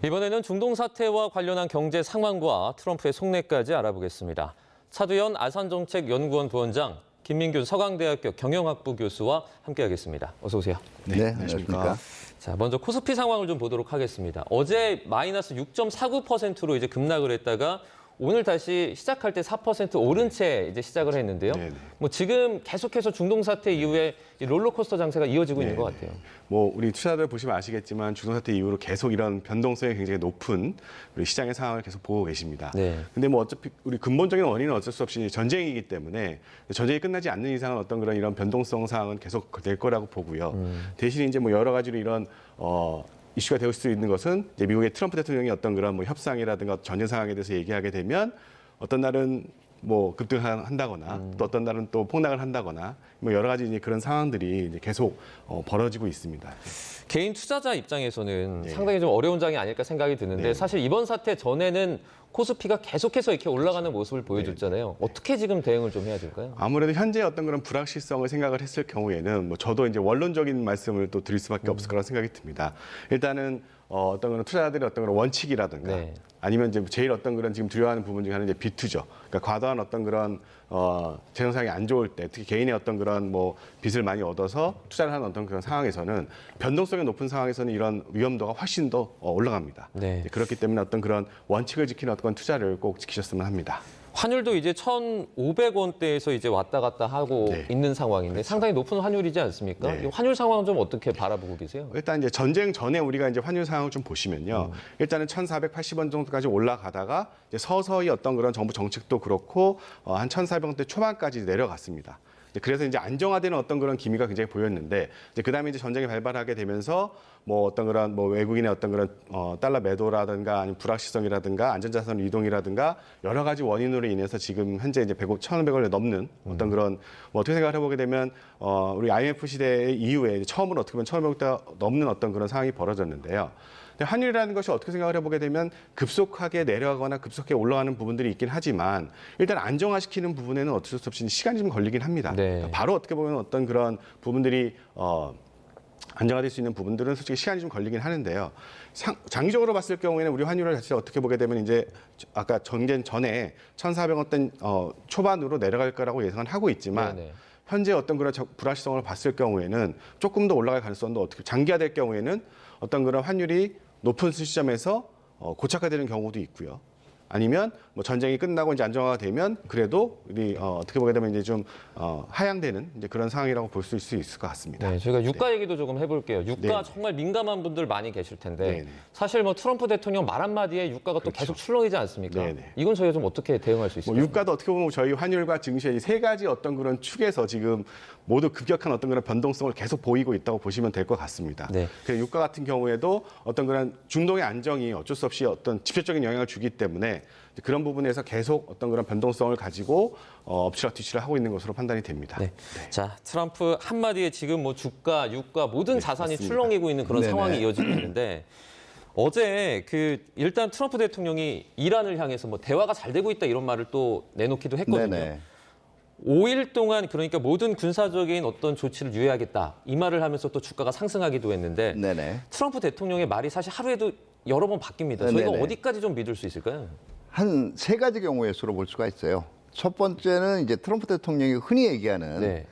이번에는 중동 사태와 관련한 경제 상황과 트럼프의 속내까지 알아보겠습니다. 차두현 아산정책연구원 부원장, 김민균 서강대학교 경영학부 교수와 함께하겠습니다. 어서 오세요. 네, 안녕하십니까. 자, 먼저 코스피 상황을 좀 보도록 하겠습니다. 어제 마이너스 6.49%로 이제 급락을 했다가 오늘 다시 시작할 때 4% 오른 채 이제 시작을 했는데요. 네네. 뭐 지금 계속해서 중동 사태 이후에 이 롤러코스터 장세가 이어지고 있는 것 같아요. 뭐 우리 투자자들 보시면 아시겠지만 중동 사태 이후로 계속 이런 변동성이 굉장히 높은 우리 시장의 상황을 계속 보고 계십니다. 네. 근데 뭐 어차피 우리 근본적인 원인은 어쩔 수 없이 전쟁이기 때문에 전쟁이 끝나지 않는 이상은 어떤 그런 이런 변동성 상황은 계속 될 거라고 보고요. 대신 이제 뭐 여러 가지로 이런 이슈가 될 수 있는 것은 이제 미국의 트럼프 대통령이 어떤 그런 뭐 협상이라든가 전쟁 상황에 대해서 얘기하게 되면 어떤 날은 뭐 급등한다거나 또 어떤 날은 또 폭락을 한다거나 뭐 여러 가지 이제 그런 상황들이 이제 계속 벌어지고 있습니다. 개인 투자자 입장에서는 네. 상당히 좀 어려운 장이 아닐까 생각이 드는데 네. 사실 이번 사태 전에는 코스피가 계속해서 이렇게 올라가는 모습을 보여줬잖아요. 어떻게 지금 대응을 좀 해야 될까요? 아무래도 현재 어떤 그런 불확실성을 생각을 했을 경우에는 뭐 저도 이제 원론적인 말씀을 또 드릴 수밖에 없을 거라고 생각이 듭니다. 일단은 어떤 그런 투자자들의 어떤 그런 원칙이라든가 네. 아니면 이제 제일 어떤 그런 지금 두려워하는 부분 중에 하나는 이제 비투죠. 그러니까 과도한 어떤 그런 재정상이 안 좋을 때 특히 개인의 어떤 그런 뭐 빚을 많이 얻어서 투자를 하는 어떤 그런 상황에서는 변동성이 높은 상황에서는 이런 위험도가 훨씬 더 올라갑니다. 네. 그렇기 때문에 어떤 그런 원칙을 지키는 어떤 투자를 꼭 지키셨으면 합니다. 환율도 이제 1,500원대에서 이제 왔다 갔다 하고 네. 있는 상황인데 상당히 높은 환율이지 않습니까? 네. 이 환율 상황은 좀 어떻게 바라보고 계세요? 일단 이제 전쟁 전에 우리가 이제 환율 상황을 좀 보시면요. 일단은 1,480원 정도까지 올라가다가 이제 서서히 어떤 그런 정부 정책도 그렇고 한 1,400원대 초반까지 내려갔습니다. 그래서 이제 안정화되는 어떤 그런 기미가 굉장히 보였는데 이제 그다음에 이제 전쟁이 발발하게 되면서 뭐 어떤 그런 뭐 외국인의 어떤 그런 달러 매도라든가 아니면 불확실성이라든가 안전자산 이동이라든가 여러 가지 원인으로 인해서 지금 현재 이제 1,500원을 넘는 어떤 그런 뭐 어떻게 생각을 해보게 되면 우리 IMF 시대 이후에 처음으로 어떻게 보면 1,500원 넘는 어떤 그런 상황이 벌어졌는데요. 근데 환율이라는 것이 어떻게 생각을 해보게 되면 급속하게 내려가거나 급속하게 올라가는 부분들이 있긴 하지만 일단 안정화시키는 부분에는 어쩔 수 없이 시간이 좀 걸리긴 합니다. 네. 그러니까 바로 어떻게 보면 어떤 그런 부분들이 안정화될 수 있는 부분들은 솔직히 시간이 좀 걸리긴 하는데요. 장기적으로 봤을 경우에는 우리 환율을 자체 어떻게 보게 되면 이제 아까 전쟁 전에 1,400원대 초반으로 내려갈 거라고 예상은 하고 있지만 네네. 현재 어떤 그런 불확실성을 봤을 경우에는 조금 더 올라갈 가능성도 어떻게 장기화될 경우에는 어떤 그런 환율이 높은 시점에서 고착화되는 경우도 있고요. 아니면 뭐 전쟁이 끝나고 이제 안정화가 되면 그래도 우리 어떻게 보게 되면 이제 좀 하향되는 이제 그런 상황이라고 볼 수 있을 것 같습니다. 네, 저희가 유가 얘기도 조금 해볼게요. 유가 네. 정말 민감한 분들 많이 계실 텐데 네, 네. 사실 뭐 트럼프 대통령 말 한마디에 유가가 또 계속 출렁이지 않습니까? 네, 네. 이건 저희가 좀 어떻게 대응할 수 뭐 있을까요? 유가도 어떻게 보면 저희 환율과 증시의 이 세 가지 어떤 그런 축에서 지금 모두 급격한 어떤 그런 변동성을 계속 보이고 있다고 보시면 될 것 같습니다. 네. 그래서 유가 같은 경우에도 어떤 그런 중동의 안정이 어쩔 수 없이 어떤 직접적인 영향을 주기 때문에 그런 부분에서 계속 어떤 그런 변동성을 가지고 엎치락뒤치락 하고 있는 것으로 판단이 됩니다. 네. 자, 트럼프 한마디에 지금 뭐 주가, 유가 모든 자산이 맞습니다. 출렁이고 있는 그런 네네. 상황이 이어지고 있는데 어제 일단 트럼프 대통령이 이란을 향해서 뭐 대화가 잘 되고 있다 이런 말을 또 내놓기도 했거든요. 네네. 5일 동안 그러니까 모든 군사적인 어떤 조치를 유예하겠다 이 말을 하면서 또 주가가 상승하기도 했는데 네네. 트럼프 대통령의 말이 사실 하루에도 여러 번 바뀝니다. 저희가 네네. 어디까지 좀 믿을 수 있을까요? 한 세 가지 경우의 수로 볼 수가 있어요. 첫 번째는 이제 트럼프 대통령이 흔히 얘기하는 네.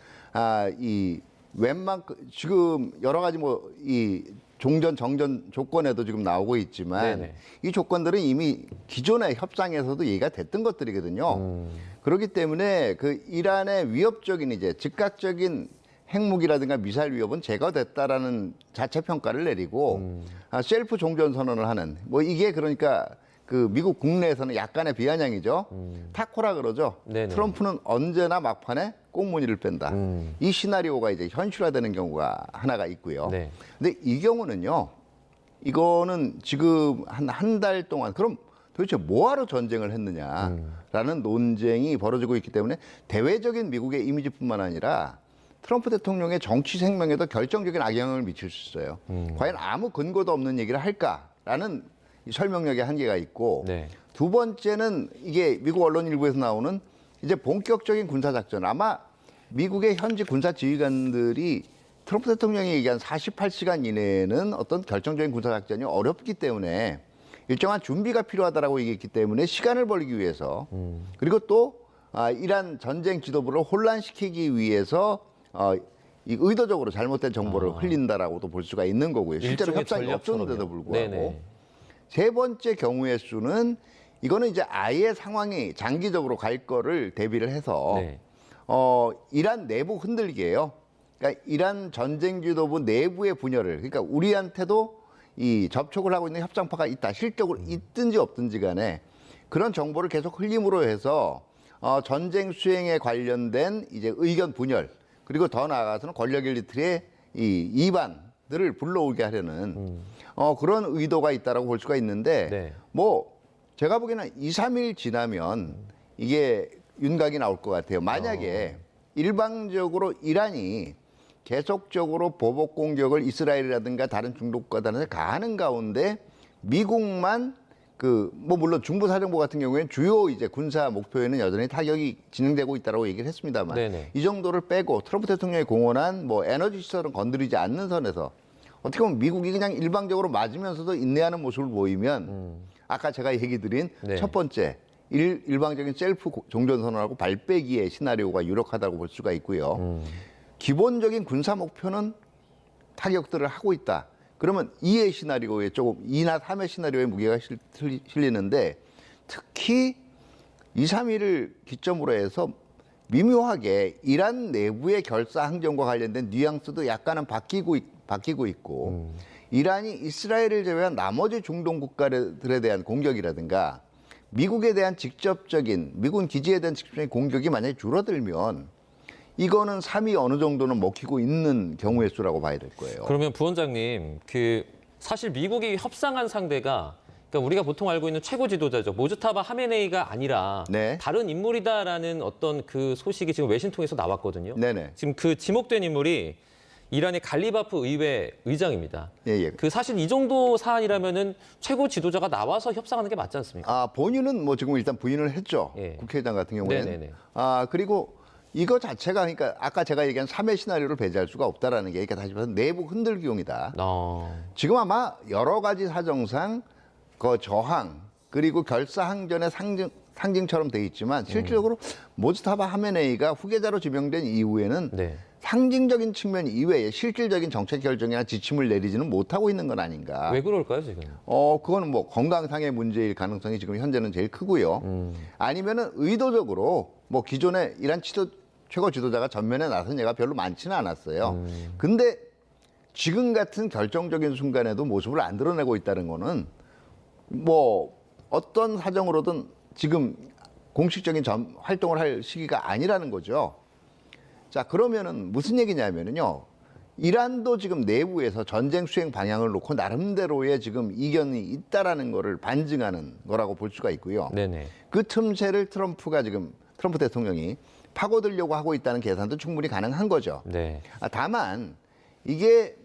이 웬만큼 지금 여러 가지 뭐 이 종전 정전 조건에도 지금 나오고 있지만 네네. 이 조건들은 이미 기존의 협상에서도 얘기가 됐던 것들이거든요. 그렇기 때문에 그 이란의 위협적인 이제 즉각적인 핵무기라든가 미사일 위협은 제거됐다라는 자체 평가를 내리고 셀프 종전 선언을 하는 뭐 이게 그러니까 그 미국 국내에서는 약간의 비아냥이죠. 타코라 그러죠. 네네. 트럼프는 언제나 막판에 꽁무니를 뺀다. 이 시나리오가 이제 현실화되는 경우가 하나가 있고요. 네. 근데 이 경우는요. 이거는 지금 한 달 동안 그럼 도대체 뭐하러 전쟁을 했느냐라는 논쟁이 벌어지고 있기 때문에 대외적인 미국의 이미지뿐만 아니라 트럼프 대통령의 정치 생명에도 결정적인 악영향을 미칠 수 있어요. 과연 아무 근거도 없는 얘기를 할까라는 이 설명력의 한계가 있고 네. 두 번째는 이게 미국 언론 일부에서 나오는 이제 본격적인 군사작전 아마 미국의 현지 군사 지휘관들이 트럼프 대통령이 얘기한 48시간 이내에는 어떤 결정적인 군사작전이 어렵기 때문에 일정한 준비가 필요하다라고 얘기했기 때문에 시간을 벌기 위해서 그리고 또 이란 전쟁 지도부를 혼란시키기 위해서 이 의도적으로 잘못된 정보를 흘린다라고도 볼 수가 있는 거고요. 실제로 일종의 협상이 없었는데도 전략처럼요. 불구하고. 네네. 세 번째 경우의 수는 이거는 이제 아예 상황이 장기적으로 갈 거를 대비를 해서 네. 이란 내부 흔들기예요. 그러니까 이란 전쟁 지도부 내부의 분열을 그러니까 우리한테도 이 접촉을 하고 있는 협상파가 있다. 실적으로 있든지 없든지 간에 그런 정보를 계속 흘림으로 해서 전쟁 수행에 관련된 이제 의견 분열 그리고 더 나아가서는 권력 엘리트의 이 이반들을 불러오게 하려는 그런 의도가 있다라고 볼 수가 있는데 네. 뭐 제가 보기에는 2, 3일 지나면 이게 윤곽이 나올 것 같아요. 만약에 일방적으로 이란이 계속적으로 보복 공격을 이스라엘이라든가 다른 중동 국가들한테 가하는 가운데 미국만 뭐 물론 중부사령부 같은 경우에는 주요 이제 군사 목표에는 여전히 타격이 진행되고 있다라고 얘기를 했습니다만 네네. 이 정도를 빼고 트럼프 대통령이 공언한 뭐 에너지 시설은 건드리지 않는 선에서 어떻게 보면 미국이 그냥 일방적으로 맞으면서도 인내하는 모습을 보이면 아까 제가 얘기 드린 네. 첫 번째 일방적인 셀프 종전선언하고 발빼기의 시나리오가 유력하다고 볼 수가 있고요. 기본적인 군사 목표는 타격들을 하고 있다. 그러면 2의 시나리오에 조금 2나 3의 시나리오에 무게가 실리는데 특히 2, 3일을 기점으로 해서 미묘하게 이란 내부의 결사 항전과 관련된 뉘앙스도 약간은 바뀌고 있고 이란이 이스라엘을 제외한 나머지 중동 국가들에 대한 공격이라든가 미국에 대한 직접적인 미군 기지에 대한 직접적인 공격이 만약에 줄어들면 이거는 3이 어느 정도는 먹히고 있는 경우의 수라고 봐야 될 거예요. 그러면 부원장님, 사실 미국이 협상한 상대가 그러니까 우리가 보통 알고 있는 최고 지도자죠. 모즈타바 하메네이가 아니라 네. 다른 인물이다라는 어떤 그 소식이 지금 외신 통해서 나왔거든요. 네네. 지금 그 지목된 인물이 이란의 갈리바프 의회 의장입니다. 예. 사실 이 정도 사안이라면은 최고 지도자가 나와서 협상하는 게 맞지 않습니까? 본인은 뭐 지금 일단 부인을 했죠. 예. 국회의장 같은 경우에는. 네네네. 그리고 이거 자체가 그러니까 아까 제가 얘기한 3의 시나리오를 배제할 수가 없다라는 게 그러니까 다시 말해서 내부 흔들기용이다. 지금 아마 여러 가지 사정상 그 저항 그리고 결사항전의 상징처럼 돼 있지만 실질적으로 모즈타바 하메네이가 후계자로 지명된 이후에는 네. 상징적인 측면 이외에 실질적인 정책 결정이나 지침을 내리지는 못하고 있는 건 아닌가. 왜 그럴까요, 지금? 그거는 뭐 건강상의 문제일 가능성이 지금 현재는 제일 크고요. 아니면은 의도적으로 뭐 기존에 이란 최고 지도자가 전면에 나선 예가 별로 많지는 않았어요. 근데 지금 같은 결정적인 순간에도 모습을 안 드러내고 있다는 거는 뭐 어떤 사정으로든 지금 공식적인 활동을 할 시기가 아니라는 거죠. 자, 그러면은 무슨 얘기냐면요. 이란도 지금 내부에서 전쟁 수행 방향을 놓고 나름대로의 지금 이견이 있다라는 거를 반증하는 거라고 볼 수가 있고요. 네네. 그 틈새를 트럼프 대통령이 파고들려고 하고 있다는 계산도 충분히 가능한 거죠. 네. 다만 이게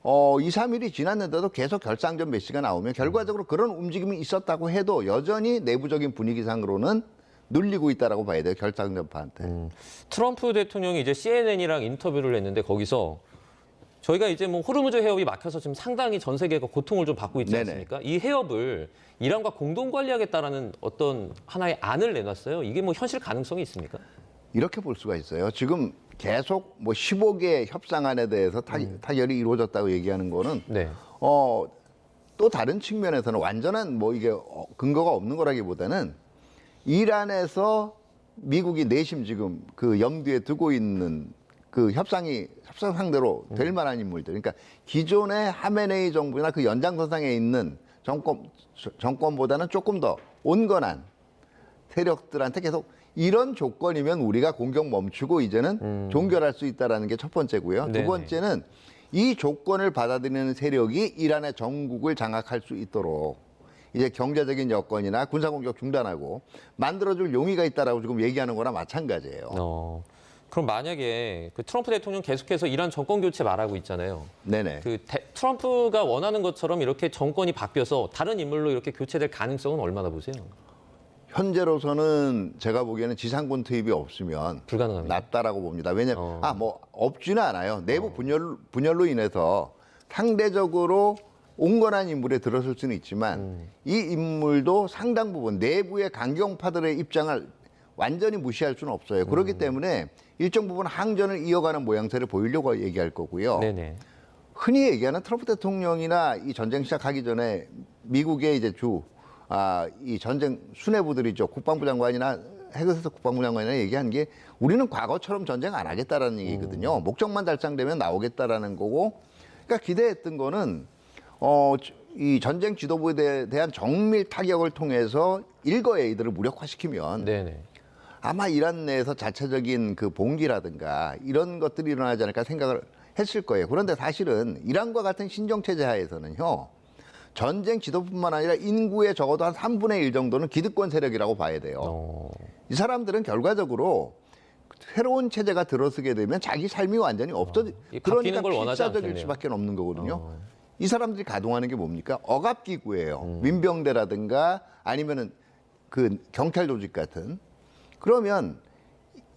2, 3일이 지났는데도 계속 결상전 메시가 나오면 결과적으로 그런 움직임이 있었다고 해도 여전히 내부적인 분위기상으로는 눌리고 있다라고 봐야 돼요. 결상전파한테. 트럼프 대통령이 이제 CNN이랑 인터뷰를 했는데 거기서 저희가 이제 뭐 호르무즈 해협이 막혀서 지금 상당히 전 세계가 고통을 좀 받고 있지 네네. 않습니까? 이 해협을 이란과 공동 관리하겠다라는 어떤 하나의 안을 내놨어요. 이게 뭐 현실 가능성이 있습니까? 이렇게 볼 수가 있어요. 지금 계속 뭐 15개 협상안에 대해서 타결이 이루어졌다고 얘기하는 거는 네. 또 다른 측면에서는 완전한 뭐 이게 근거가 없는 거라기보다는 이란에서 미국이 내심 지금 그 염두에 두고 있는 그 협상 상대로 될 만한 인물들. 그러니까 기존의 하메네이 정부나 그 연장선상에 있는 정권보다는 조금 더 온건한 세력들한테 계속 이런 조건이면 우리가 공격 멈추고 이제는 종결할 수 있다라는 게 첫 번째고요. 네네. 두 번째는 이 조건을 받아들이는 세력이 이란의 정국을 장악할 수 있도록 이제 경제적인 여건이나 군사공격 중단하고 만들어줄 용의가 있다라고 지금 얘기하는 거나 마찬가지예요. 그럼 만약에 그 트럼프 대통령 계속해서 이란 정권 교체 말하고 있잖아요. 네네. 트럼프가 원하는 것처럼 이렇게 정권이 바뀌어서 다른 인물로 이렇게 교체될 가능성은 얼마나 보세요? 현재로서는 제가 보기에는 지상군 투입이 없으면 불가능합니다. 낫다라고 봅니다. 왜냐하면 뭐 없지는 않아요. 내부 분열로 인해서 상대적으로 온건한 인물에 들어설 수는 있지만 이 인물도 상당 부분 내부의 강경파들의 입장을 완전히 무시할 수는 없어요. 그렇기 때문에 일정 부분 항전을 이어가는 모양새를 보이려고 얘기할 거고요. 네네. 흔히 얘기하는 트럼프 대통령이나 이 전쟁 시작하기 전에 미국의 이제 이 전쟁 수뇌부들이죠. 국방부 장관이나 헤그스 국방부 장관이나 얘기한 게 우리는 과거처럼 전쟁 안 하겠다라는 얘기거든요. 목적만 달성되면 나오겠다라는 거고. 그러니까 기대했던 거는 이 전쟁 지도부에 대한 정밀 타격을 통해서 일거에 이들을 무력화시키면 네네. 아마 이란 내에서 자체적인 그 봉기라든가 이런 것들이 일어나지 않을까 생각을 했을 거예요. 그런데 사실은 이란과 같은 신정체제 하에서는요. 전쟁 지도뿐만 아니라 인구의 적어도 한 3분의 1 정도는 기득권 세력이라고 봐야 돼요. 이 사람들은 결과적으로 새로운 체제가 들어서게 되면 자기 삶이 완전히 없어지. 그러니까 걸 원하지 필사적일 않겠네요. 수밖에 없는 거거든요. 이 사람들이 가동하는 게 뭡니까? 억압기구예요. 민병대라든가 아니면은 그 경찰 조직 같은. 그러면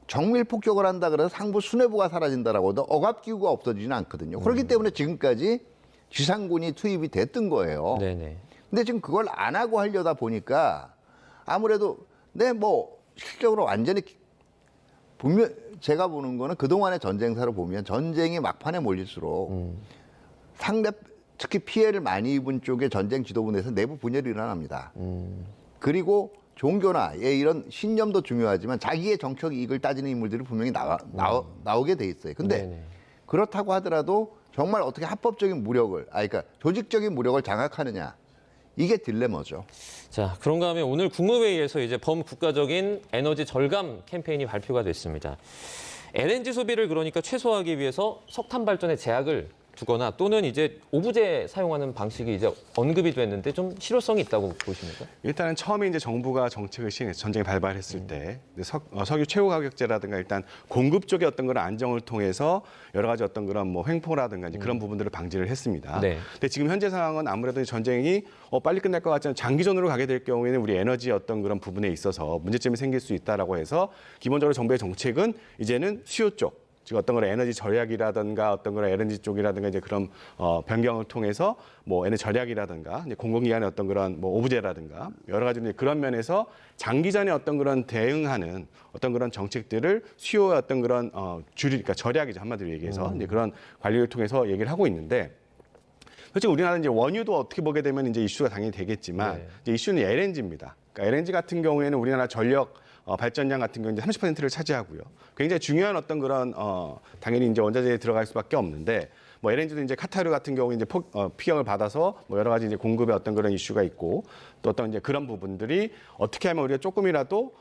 정밀 폭격을 한다 그래서 상부 수뇌부가 사라진다라고 해도 억압기구가 없어지지는 않거든요. 그렇기 때문에 지금까지 지상군이 투입이 됐던 거예요. 네네. 근데 지금 그걸 안 하고 하려다 보니까 아무래도 실적으로 완전히 분명 제가 보는 거는 그동안의 전쟁사를 보면 전쟁이 막판에 몰릴수록 특히 피해를 많이 입은 쪽의 전쟁 지도부 내에서 내부 분열이 일어납니다. 그리고 종교나 이런 신념도 중요하지만 자기의 정책 이익을 따지는 인물들이 분명히 나오게 돼 있어요. 근데 네네. 그렇다고 하더라도 정말 어떻게 합법적인 무력을, 그러니까 조직적인 무력을 장악하느냐, 이게 딜레마죠. 자, 그런가 하면 오늘 국무회의에서 이제 범국가적인 에너지 절감 캠페인이 발표가 됐습니다. LNG 소비를 그러니까 최소화하기 위해서 석탄 발전에 제약을 두거나 또는 이제 오부제 사용하는 방식이 이제 언급이 됐는데 좀 실효성이 있다고 보십니까? 일단은 처음에 이제 정부가 정책을 시행해서 전쟁이 발발했을 때 석유 최고 가격제라든가 일단 공급 쪽의 어떤 그런 안정을 통해서 여러 가지 어떤 그런 뭐 횡포라든가 이제 그런 부분들을 방지를 했습니다. 네. 근데 지금 현재 상황은 아무래도 전쟁이 빨리 끝날 것 같지 않은 장기전으로 가게 될 경우에는 우리 에너지 어떤 그런 부분에 있어서 문제점이 생길 수 있다라고 해서 기본적으로 정부의 정책은 이제는 수요 쪽. 즉 어떤 그런 에너지 절약이라든가 어떤 그런 LNG 쪽이라든가 이제 그런 변경을 통해서 뭐 에너지 절약이라든가 이제 공공기관의 어떤 그런 뭐 오부제라든가 여러 가지 이제 그런 면에서 장기전에 어떤 그런 대응하는 어떤 그런 정책들을 수요의 어떤 그런 그러니까 절약이죠 한마디로 얘기해서 이제 그런 관리를 통해서 얘기를 하고 있는데. 솔직히 우리나라는 이제 원유도 어떻게 보게 되면 이제 이슈가 당연히 되겠지만 네. 이제 이슈는 LNG입니다. 그러니까 LNG 같은 경우에는 우리나라 전력 발전량 같은 경우는 30%를 차지하고요. 굉장히 중요한 어떤 그런 당연히 이제 원자재에 들어갈 수밖에 없는데 뭐 LNG도 이제 카타르 같은 경우에 이제 피격을 받아서 뭐 여러 가지 이제 공급의 어떤 그런 이슈가 있고 또 어떤 이제 그런 부분들이 어떻게 하면 우리가 조금이라도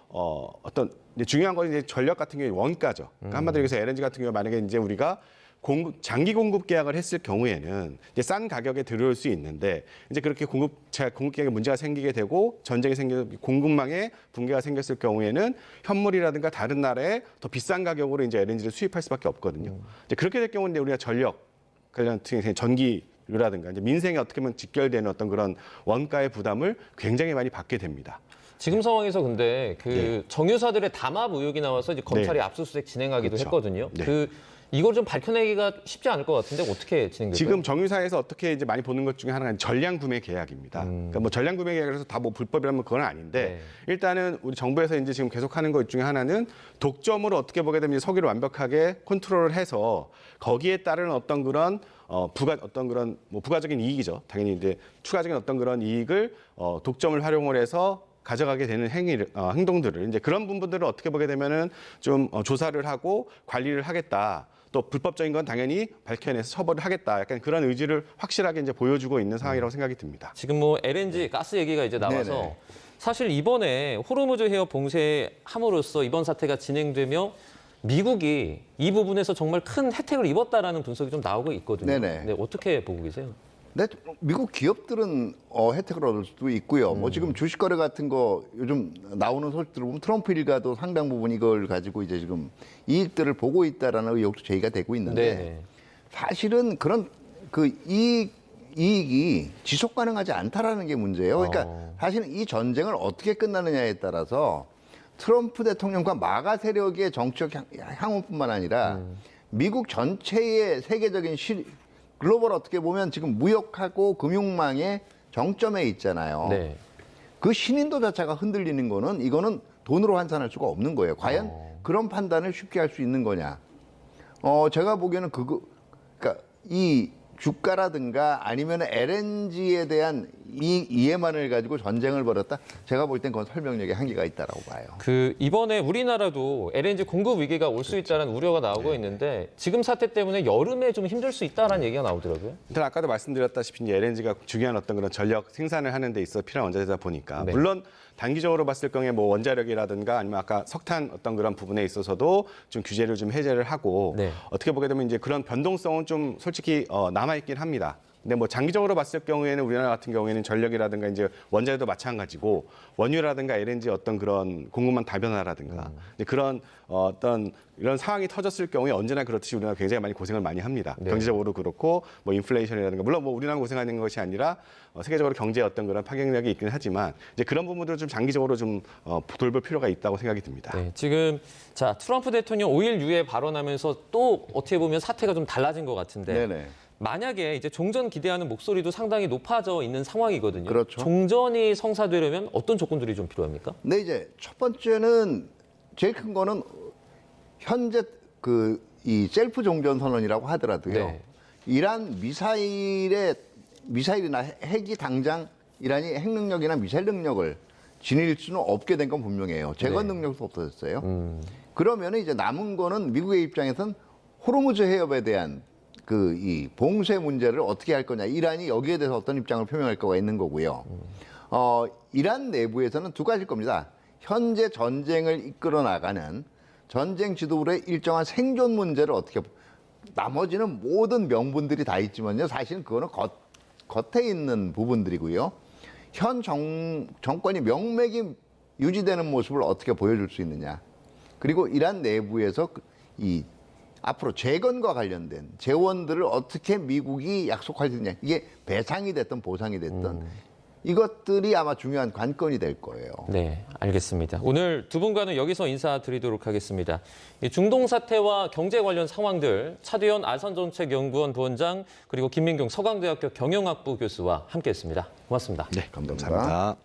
어떤 이제 중요한 건 이제 전력 같은 경우에 원가죠. 그러니까 한마디로 해서 LNG 같은 경우 만약에 이제 우리가 장기 공급 계약을 했을 경우에는 이제 싼 가격에 들어올 수 있는데 이제 그렇게 공급 계약에 문제가 생기게 되고 전쟁이 생겨 공급망에 붕괴가 생겼을 경우에는 현물이라든가 다른 나라에 더 비싼 가격으로 이제 LNG를 수입할 수밖에 없거든요. 이제 그렇게 될 경우는 우리가 전력 관련 전기료라든가 이제 민생에 어떻게 보면 직결되는 어떤 그런 원가의 부담을 굉장히 많이 받게 됩니다. 지금 상황에서 근데 그 네. 정유사들의 담합 의혹이 나와서 이제 검찰이 네. 압수수색 진행하기도 그렇죠. 했거든요. 네. 이걸 좀 밝혀내기가 쉽지 않을 것 같은데 어떻게 진행될까요? 지금 정유사에서 어떻게 이제 많이 보는 것 중에 하나가 전량 구매 계약입니다. 그러니까 뭐 전량 구매 계약에서 다 뭐 불법이라면 그건 아닌데 네. 일단은 우리 정부에서 이제 지금 계속하는 것 중에 하나는 독점으로 어떻게 보게 되면 석유를 완벽하게 컨트롤을 해서 거기에 따른 어떤 그런 부가적인 이익이죠. 당연히 이제 추가적인 어떤 그런 이익을 독점을 활용을 해서 가져가게 되는 행동들을 이제 그런 부분들을 어떻게 보게 되면은 좀 조사를 하고 관리를 하겠다. 또 불법적인 건 당연히 밝혀내서 처벌을 하겠다. 약간 그런 의지를 확실하게 이제 보여주고 있는 상황이라고 생각이 듭니다. 지금 뭐 LNG 가스 얘기가 이제 나와서 네네. 사실 이번에 호르무즈 해협 봉쇄함으로써 이번 사태가 진행되며 미국이 이 부분에서 정말 큰 혜택을 입었다라는 분석이 좀 나오고 있거든요. 네네. 네, 어떻게 보고 계세요? 근데 미국 기업들은 혜택을 얻을 수도 있고요. 뭐 지금 주식 거래 같은 거 요즘 나오는 소식들을 보면 트럼프 일가도 상당 부분 이걸 가지고 이제 지금 이익들을 보고 있다라는 의혹도 제기가 되고 있는데 네. 사실은 그런 그 이익이 지속 가능하지 않다라는 게 문제예요. 그러니까 사실은 이 전쟁을 어떻게 끝나느냐에 따라서 트럼프 대통령과 마가 세력의 정치적 향후뿐만 아니라 미국 전체의 세계적인 글로벌 어떻게 보면 지금 무역하고 금융망의 정점에 있잖아요. 네. 그 신인도 자체가 흔들리는 거는 이거는 돈으로 환산할 수가 없는 거예요. 과연 그런 판단을 쉽게 할 수 있는 거냐? 제가 보기에는 그러니까 이 주가라든가 아니면 LNG에 대한 이 이해만을 가지고 전쟁을 벌였다. 제가 볼 땐 그건 설명력에 한계가 있다라고 봐요. 이번에 우리나라도 LNG 공급 위기가 올 수 있다는 우려가 나오고 있는데 지금 사태 때문에 여름에 좀 힘들 수 있다라는 얘기가 나오더라고요. 일단 아까도 말씀드렸다시피 이제 LNG가 중요한 어떤 그런 전력 생산을 하는 데 있어 필요한 원자재다 보니까 네. 물론 단기적으로 봤을 경우에 뭐 원자력이라든가 아니면 아까 석탄 어떤 그런 부분에 있어서도 좀 규제를 좀 해제를 하고 네. 어떻게 보게 되면 이제 그런 변동성은 좀 솔직히 남아 있긴 합니다. 근데 뭐 장기적으로 봤을 경우에는 우리나라 같은 경우에는 전력이라든가 이제 원자재도 마찬가지고 원유라든가 LNG 어떤 그런 공급망 다변화라든가 이제 그런 어떤 이런 상황이 터졌을 경우에 언제나 그렇듯이 우리나라 굉장히 많이 고생을 많이 합니다. 네. 경제적으로 그렇고 뭐 인플레이션이라든가 물론 뭐 우리나라 고생하는 것이 아니라 세계적으로 경제의 어떤 그런 파괴력이 있긴 하지만 이제 그런 부분들을 좀 장기적으로 좀 돌볼 필요가 있다고 생각이 듭니다. 네, 지금 자 트럼프 대통령 5일 유에 발언하면서 또 어떻게 보면 사태가 좀 달라진 것 같은데 네네. 만약에 이제 종전 기대하는 목소리도 상당히 높아져 있는 상황이거든요. 그렇죠. 종전이 성사되려면 어떤 조건들이 좀 필요합니까? 근데 이제 첫 번째는 제일 큰 거는 현재 이 셀프 종전 선언이라고 하더라도요. 네. 이란 미사일이나 핵이 당장 이란이 핵 능력이나 미사일 능력을 지닐 수는 없게 된 건 분명해요. 재건 네. 능력도 없어졌어요. 그러면 이제 남은 거는 미국의 입장에선 호르무즈 해협에 대한 이 봉쇄 문제를 어떻게 할 거냐. 이란이 여기에 대해서 어떤 입장을 표명할 거가 있는 거고요. 이란 내부에서는 두 가지일 겁니다. 현재 전쟁을 이끌어 나가는 전쟁 지도부의 일정한 생존 문제를 어떻게 나머지는 모든 명분들이 다 있지만요. 사실은 그거는 겉에 있는 부분들이고요. 현 정권이 명맥이 유지되는 모습을 어떻게 보여줄 수 있느냐. 그리고 이란 내부에서 이 앞으로 재건과 관련된 재원들을 어떻게 미국이 약속할 수 있느냐. 이게 배상이 됐든 보상이 됐든 이것들이 아마 중요한 관건이 될 거예요. 네, 알겠습니다. 오늘 두 분과는 여기서 인사드리도록 하겠습니다. 이 중동 사태와 경제 관련 상황들 차두현 아산정책연구원 부원장 그리고 김민경 서강대학교 경영학부 교수와 함께했습니다. 고맙습니다. 네, 감사합니다.